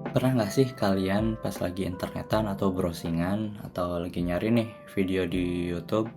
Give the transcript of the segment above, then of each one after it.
Pernah nggak sih kalian pas lagi internetan atau browsingan atau lagi nyari nih video di YouTube,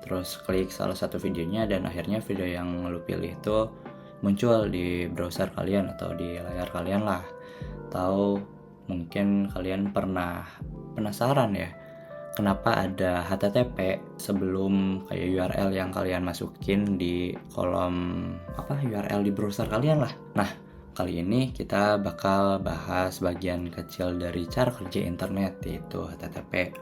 terus klik salah satu videonya dan akhirnya video yang lu pilih itu muncul di browser kalian atau di layar kalian lah. Atau mungkin kalian pernah penasaran ya, kenapa ada HTTP sebelum kayak URL yang kalian masukin di kolom URL di browser kalian lah. Nah, kali ini kita bakal bahas bagian kecil dari cara kerja internet, yaitu HTTP.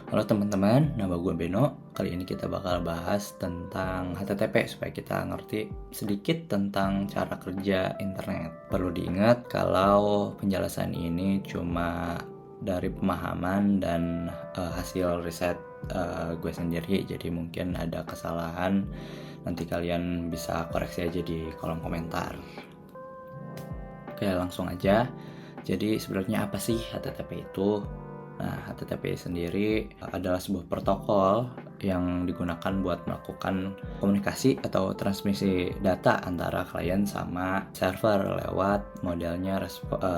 Halo teman-teman, nama gue Beno. Kali ini kita bakal bahas tentang HTTP supaya kita ngerti sedikit tentang cara kerja internet. Perlu diingat kalau penjelasan ini cuma dari pemahaman dan hasil riset gue sendiri, jadi mungkin ada kesalahan, nanti kalian bisa koreksi aja di kolom komentar. Oke, langsung aja. Jadi sebenarnya apa sih HTTP itu? Nah, HTTP sendiri adalah sebuah protokol yang digunakan buat melakukan komunikasi atau transmisi data antara klien sama server lewat modelnya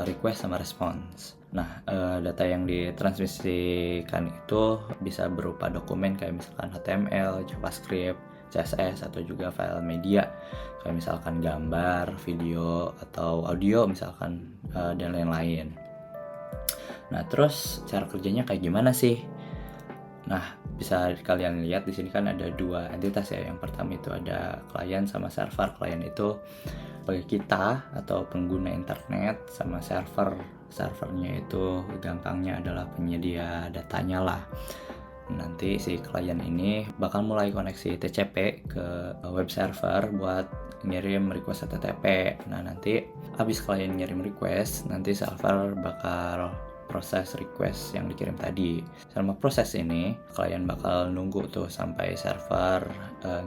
request sama response. Nah, data yang ditransmisikan itu bisa berupa dokumen kayak misalkan HTML, JavaScript, CSS, atau juga file media kayak misalkan gambar, video, atau audio misalkan, dan lain-lain. Nah, terus cara kerjanya kayak gimana sih? Nah, bisa kalian lihat di sini kan ada dua entitas ya. Yang pertama itu ada klien sama server. Klien itu sebagai kita atau pengguna internet, sama servernya itu gampangnya adalah penyedia datanya lah. Nanti si klien ini bakal mulai koneksi TCP ke web server buat ngirim request HTTP. Nah, nanti habis klien ngirim request, nanti server bakal proses request yang dikirim tadi. Selama proses ini, klien bakal nunggu tuh sampai server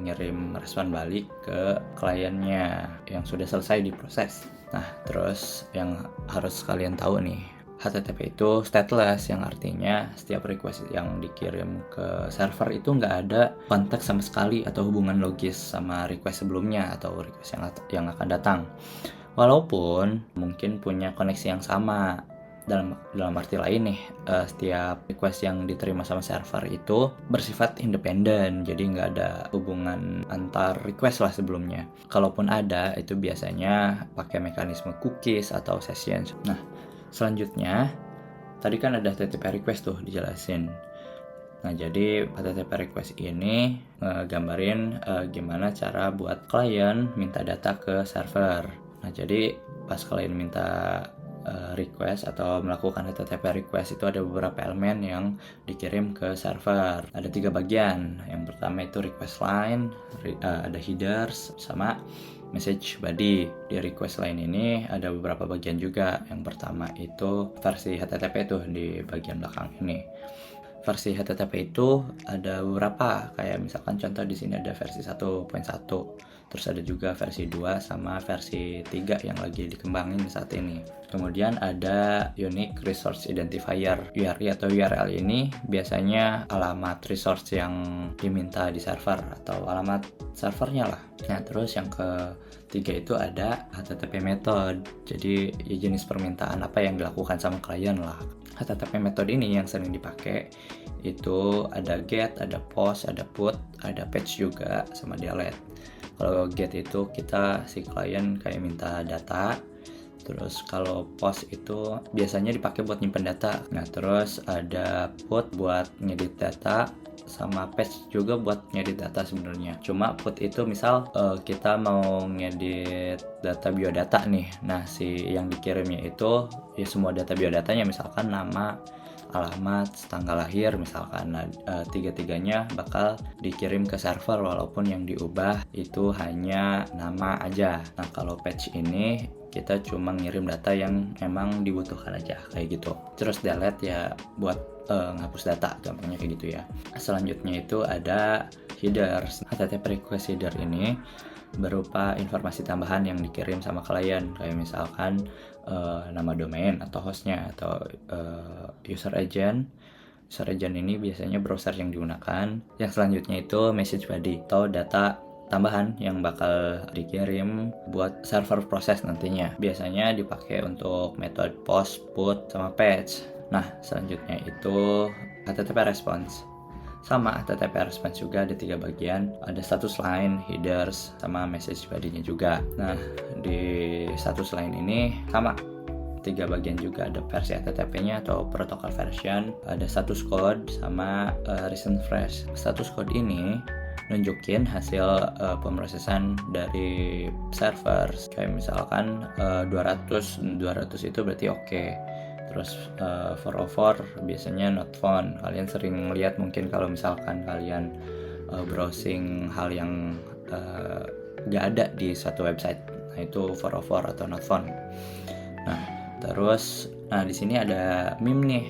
ngirim respon balik ke kliennya yang sudah selesai diproses. Nah, terus yang harus kalian tahu nih, HTTP itu stateless, yang artinya setiap request yang dikirim ke server itu nggak ada konteks sama sekali atau hubungan logis sama request sebelumnya atau request yang akan datang. Walaupun mungkin punya koneksi yang sama, dalam arti lain nih, setiap request yang diterima sama server itu bersifat independen, jadi nggak ada hubungan antar request lah sebelumnya. Kalaupun ada, itu biasanya pakai mekanisme cookies atau sessions. Nah, selanjutnya, tadi kan ada HTTP request tuh dijelasin. Nah, jadi HTTP request ini gambarin gimana cara buat klien minta data ke server. Nah, jadi pas klien minta request atau melakukan HTTP request itu ada beberapa elemen yang dikirim ke server. Ada 3 bagian. Yang pertama itu request line, ada headers, sama message body. Di request line ini ada beberapa bagian juga. Yang pertama itu versi HTTP tuh di bagian belakang ini. Versi HTTP itu ada beberapa, kayak misalkan contoh di sini ada versi 1.1, terus ada juga versi 2 sama versi 3 yang lagi dikembangin saat ini. Kemudian ada Unique Resource Identifier, URI atau URL ini biasanya alamat resource yang diminta di server atau alamat servernya lah. Nah, terus yang ketiga itu ada HTTP method, jadi jenis permintaan apa yang dilakukan sama klien lah. HTTP method ini yang sering dipakai itu ada get, ada post, ada put, ada patch juga, sama delete. Kalau get itu si klien kayak minta data, terus kalau post itu biasanya dipakai buat nyimpen data. Nah, terus ada put buat ngedit data, sama patch juga buat ngedit data sebenarnya. Cuma put itu misal kita mau ngedit data biodata nih. Nah, si yang dikirimnya itu ya semua data biodatanya, misalkan nama, alamat, tanggal lahir misalkan. Nah, tiga-tiganya bakal dikirim ke server walaupun yang diubah itu hanya nama aja. Nah, kalau patch ini kita cuma ngirim data yang emang dibutuhkan aja kayak gitu. Terus delete ya buat ngapus data, gampangnya kayak gitu ya. Selanjutnya itu ada headers. HTTP request header ini berupa informasi tambahan yang dikirim sama klien, kayak misalkan nama domain atau hostnya atau user agent. User agent ini biasanya browser yang digunakan. Yang selanjutnya itu message body atau data tambahan yang bakal dikirim buat server proses nantinya. Biasanya dipakai untuk metode post, put, sama patch. Nah, selanjutnya itu HTTP response. Sama HTTP response juga ada 3 bagian, ada status line, headers, sama message body-nya juga. Nah, di status line ini sama 3 bagian juga, ada versi HTTP-nya atau protocol version, ada status code, sama recent fresh. Status code ini nunjukin hasil pemrosesan dari server. Kayak misalkan 200 itu berarti oke. Terus 404 biasanya not found. Kalian sering lihat mungkin kalau misalkan kalian browsing hal yang gak ada di suatu website. Nah, itu 404 atau not found. Nah, di sini ada meme nih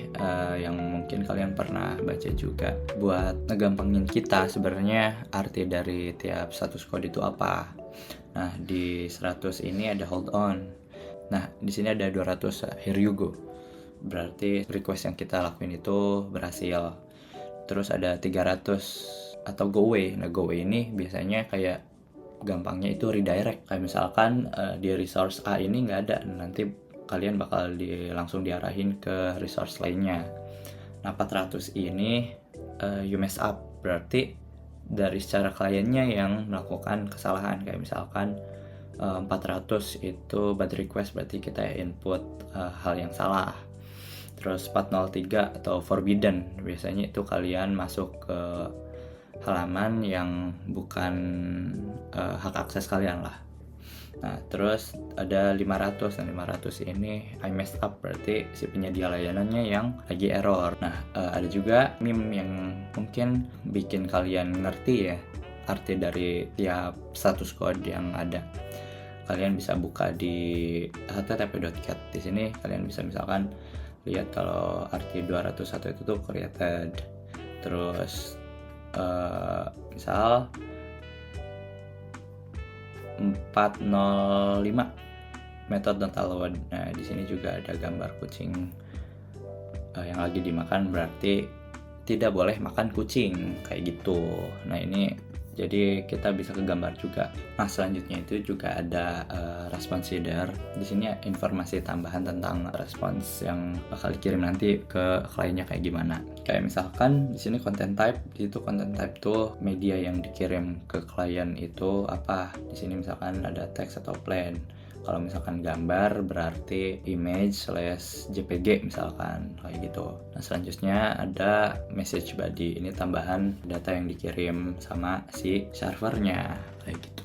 yang mungkin kalian pernah baca juga. Buat ngegampangin kita sebenarnya arti dari tiap status code itu apa. Nah, di 100 ini ada hold on. Nah, di sini ada 200 here you go. Berarti request yang kita lakuin itu berhasil. Terus ada 300 atau go away. Nah, go away ini biasanya kayak gampangnya itu redirect. Kayak misalkan di resource A ini nggak ada, nanti kalian bakal langsung diarahin ke resource lainnya. Nah, 400 ini you mess up, berarti dari secara kliennya yang melakukan kesalahan. Kayak misalkan 400 itu bad request, berarti kita input hal yang salah. Terus 403 atau forbidden, biasanya itu kalian masuk ke halaman yang bukan hak akses kalian lah. Nah, terus ada 500. Nah, 500 ini I messed up, berarti si penyedia layanannya yang lagi error. Nah, ada juga meme yang mungkin bikin kalian ngerti ya arti dari tiap status code yang ada. Kalian bisa buka di http.cat. Di sini kalian bisa misalkan lihat kalau arti 201 itu tuh created. Terus misal 405 method not allowed. Nah, di sini juga ada gambar kucing yang lagi dimakan, berarti tidak boleh makan kucing kayak gitu. Nah, ini jadi kita bisa ke gambar juga. Nah, selanjutnya itu juga ada response header. Di sini informasi tambahan tentang response yang bakal dikirim nanti ke kliennya kayak gimana. Kayak misalkan di sini content type, itu content type tuh media yang dikirim ke klien itu apa. Di sini misalkan ada teks atau plain. Kalau misalkan gambar berarti image/jpg misalkan kayak gitu. Nah, selanjutnya ada message body. Ini tambahan data yang dikirim sama si servernya kayak gitu.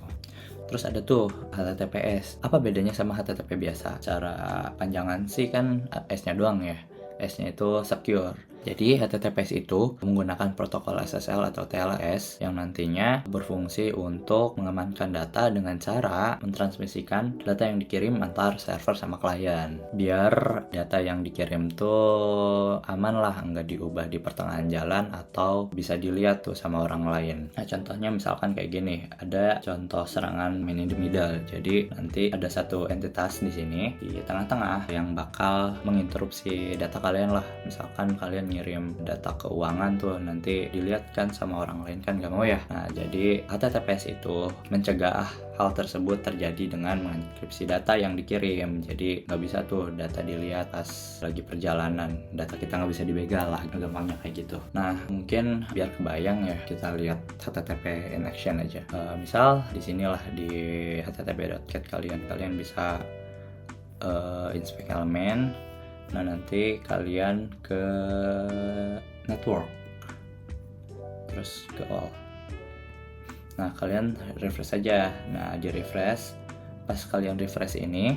Terus ada tuh HTTPS. Apa bedanya sama HTTP biasa? Cara panjangan sih kan S-nya doang ya. S-nya itu secure. Jadi HTTPS itu menggunakan protokol SSL atau TLS yang nantinya berfungsi untuk mengamankan data dengan cara mentransmisikan data yang dikirim antar server sama klien. Biar data yang dikirim tuh aman lah, nggak diubah di pertengahan jalan atau bisa dilihat tuh sama orang lain. Nah, contohnya misalkan kayak gini, ada contoh serangan man in the middle. Jadi nanti ada satu entitas di sini di tengah-tengah yang bakal menginterupsi data kalian lah. Misalkan kalian ngirim data keuangan tuh, nanti dilihat kan sama orang lain, kan gak mau ya. Nah, jadi HTTPS itu mencegah hal tersebut terjadi dengan mengenkripsi data yang dikirim. Jadi nggak bisa tuh data dilihat pas lagi perjalanan, data kita nggak bisa dibegal lah, gampangnya kayak gitu. Nah, mungkin biar kebayang ya, kita lihat HTTP in action aja. Misal di sinilah di http.cat kalian bisa inspect elemen. Nah, nanti kalian ke network, terus ke all. Nah, kalian refresh aja. Nah, di refresh, pas kalian refresh ini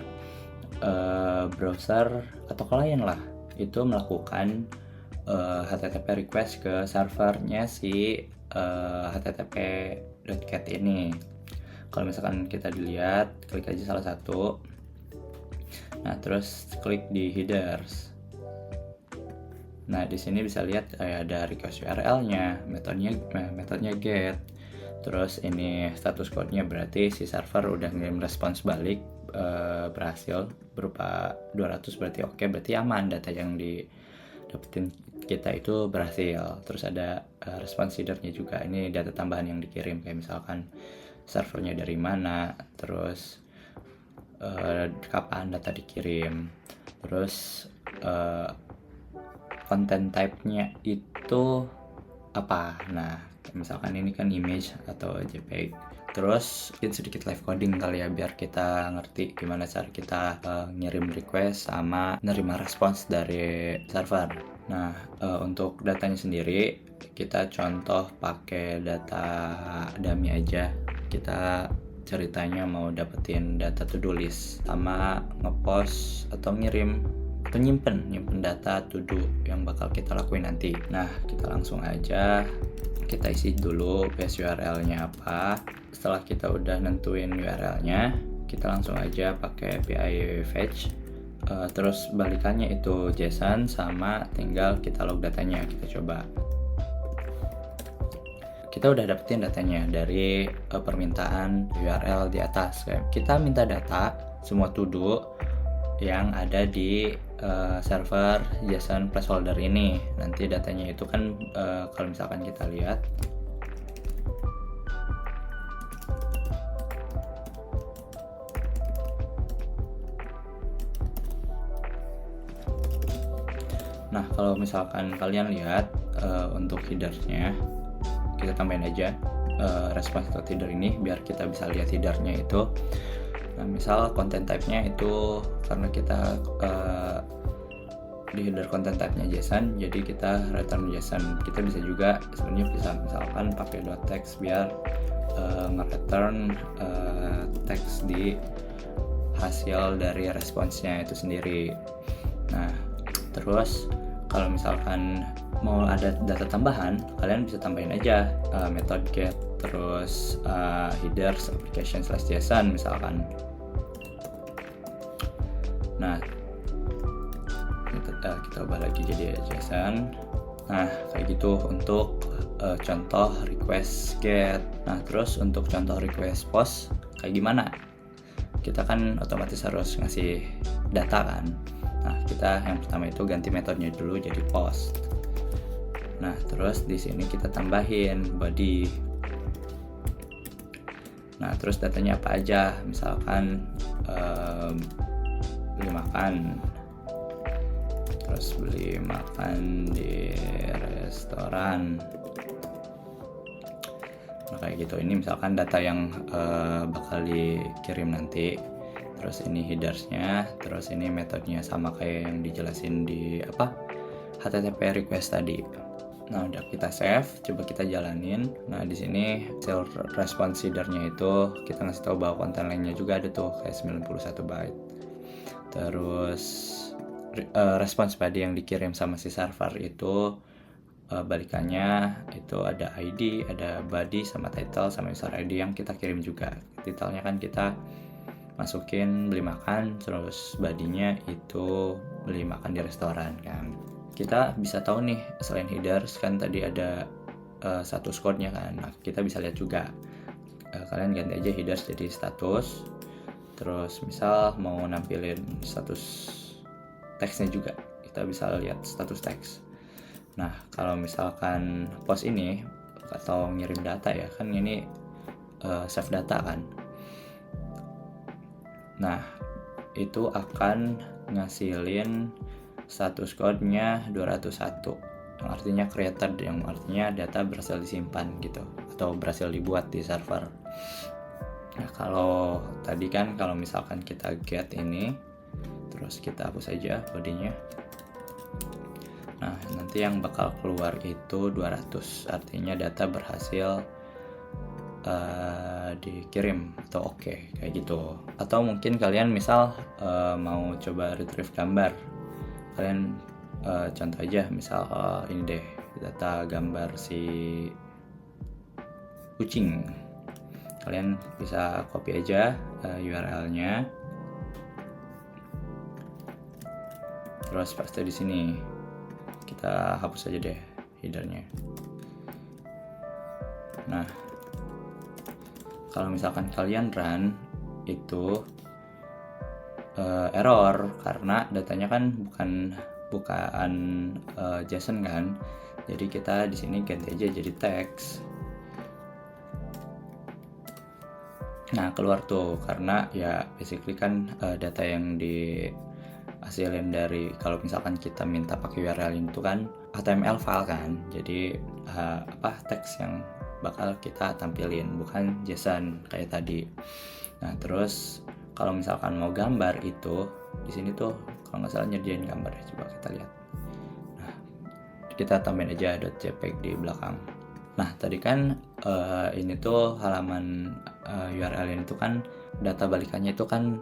browser atau klien lah itu melakukan HTTP request ke servernya si http.cat ini. Kalau misalkan kita dilihat, klik aja salah satu. Nah, terus klik di headers. Nah, di sini bisa lihat ada request URL-nya, metodenya get. Terus ini status code-nya, berarti si server udah ngirim respons balik berhasil berupa 200, berarti oke, berarti aman, data yang didapetin kita itu berhasil. Terus ada response header-nya juga, ini data tambahan yang dikirim, kayak misalkan servernya dari mana, terus kapan data dikirim, terus content type-nya itu apa. Nah, misalkan ini kan image atau JPEG. Terus sedikit live coding kali ya, biar kita ngerti gimana cara kita ngirim request sama nerima respons dari server. Nah, untuk datanya sendiri kita contoh pakai data dummy aja. Kita ceritanya mau dapetin data to-do list sama ngepost atau ngirim atau nyimpen data to-do yang bakal kita lakuin nanti. Nah, kita langsung aja kita isi dulu base URL-nya apa. Setelah kita udah nentuin URL-nya, kita langsung aja pakai API fetch. Terus balikannya itu JSON sama tinggal kita log datanya. Kita coba. Kita udah dapetin datanya dari permintaan URL di atas. Kita minta data semua to-do yang ada di server JSON placeholder ini. Nanti datanya itu kan kalau misalkan kita lihat, nah kalau misalkan kalian lihat untuk headersnya, kita tambahin aja response to header ini biar kita bisa lihat headernya itu. Nah, misal content type-nya itu karena kita di header content type-nya JSON, jadi kita return JSON. Kita bisa juga sebenarnya bisa misalkan pakai .text biar nge-return teks di hasil dari responsnya itu sendiri. Nah, terus kalau misalkan mau ada data tambahan, kalian bisa tambahin aja method get terus headers application /json misalkan. Nah, kita ubah lagi jadi JSON. Nah, kayak gitu untuk contoh request get. Nah, terus untuk contoh request post kayak gimana? Kita kan otomatis harus ngasih data kan. Nah, kita yang pertama itu ganti metodenya dulu jadi post. Nah, terus di sini kita tambahin body. Nah, terus datanya apa aja? Misalkan beli makan. Terus beli makan di restoran. Nah, kayak gitu. Ini misalkan data yang bakal dikirim nanti. Terus ini headersnya, terus ini metodenya sama kayak yang dijelasin di HTTP request tadi. Nah, udah kita save, coba kita jalanin. Nah, di sini hasil response headernya itu kita ngasih tahu bahwa konten lainnya juga ada tuh kayak 91 byte. Terus response body yang dikirim sama si server itu balikannya itu ada ID, ada body sama title sama user ID yang kita kirim juga. Titelnya kan kita masukin beli makan, terus bodinya itu beli makan di restoran kan. Kita bisa tahu nih selain headers kan tadi ada status code-nya kan. Nah, kita bisa lihat juga. Kalian ganti aja headers jadi status. Terus misal mau nampilin status teksnya juga, kita bisa lihat status teks. Nah, kalau misalkan post ini atau ngirim data ya kan ini save data kan. Nah, itu akan ngasilin status code-nya 201 yang artinya created, yang artinya data berhasil disimpan gitu atau berhasil dibuat di server. Nah, kalau tadi kan kalau misalkan kita get ini terus kita hapus aja bodinya. Nah, nanti yang bakal keluar itu 200, artinya data berhasil dikirim atau oke, kayak gitu. Atau mungkin kalian misal mau coba retrieve gambar, kalian contoh aja misal ini deh data gambar si kucing. Kalian bisa copy aja URL-nya, terus paste di sini. Kita hapus aja deh headernya. Nah, kalau misalkan kalian run itu error karena datanya kan bukan JSON kan. Jadi kita di sini ganti aja jadi teks. Nah, keluar tuh karena ya basically kan data yang dihasilin dari, kalau misalkan kita minta pakai URL itu kan HTML file kan. Jadi teks yang bakal kita tampilin, bukan JSON kayak tadi. Nah, terus kalau misalkan mau gambar itu di sini tuh kalau nggak salah nyediain gambar ya, coba kita lihat. Nah, kita tambahin aja .jpeg di belakang. Nah, tadi kan ini tuh halaman URL ini tuh kan data balikannya itu kan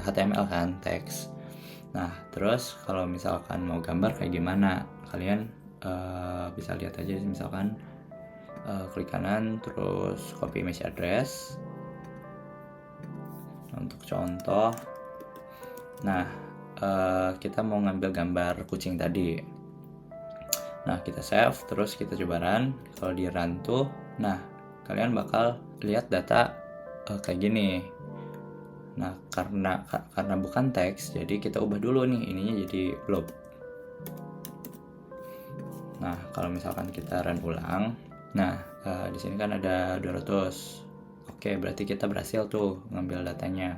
HTML kan, teks. Nah, terus kalau misalkan mau gambar kayak gimana? Kalian bisa lihat aja, misalkan klik kanan terus copy image address untuk contoh. Nah, kita mau ngambil gambar kucing tadi. Nah, kita save, terus kita coba run. Kalau di run tuh, nah kalian bakal lihat data kayak gini. Nah, karena bukan teks, jadi kita ubah dulu nih ininya jadi blob. Nah, kalau misalkan kita run ulang, nah di sini kan ada 200. Oke, berarti kita berhasil tuh ngambil datanya.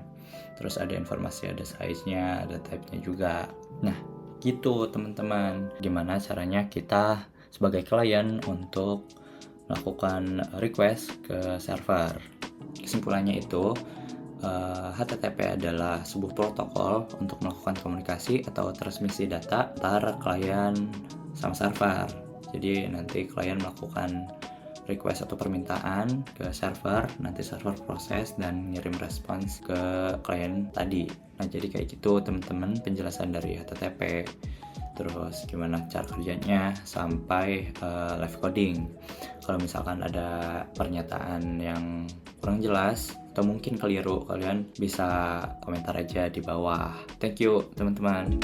Terus ada informasi, ada size-nya, ada type-nya juga. Nah, gitu teman-teman, gimana caranya kita sebagai klien untuk melakukan request ke server. Kesimpulannya itu HTTP adalah sebuah protokol untuk melakukan komunikasi atau transmisi data antara klien sama server. Jadi nanti klien melakukan request atau permintaan ke server, nanti server proses dan ngirim respons ke klien tadi. Nah, jadi kayak gitu teman-teman penjelasan dari HTTP. Terus gimana cara kerjanya sampai live coding. Kalau misalkan ada pernyataan yang kurang jelas atau mungkin keliru, kalian bisa komentar aja di bawah. Thank you teman-teman.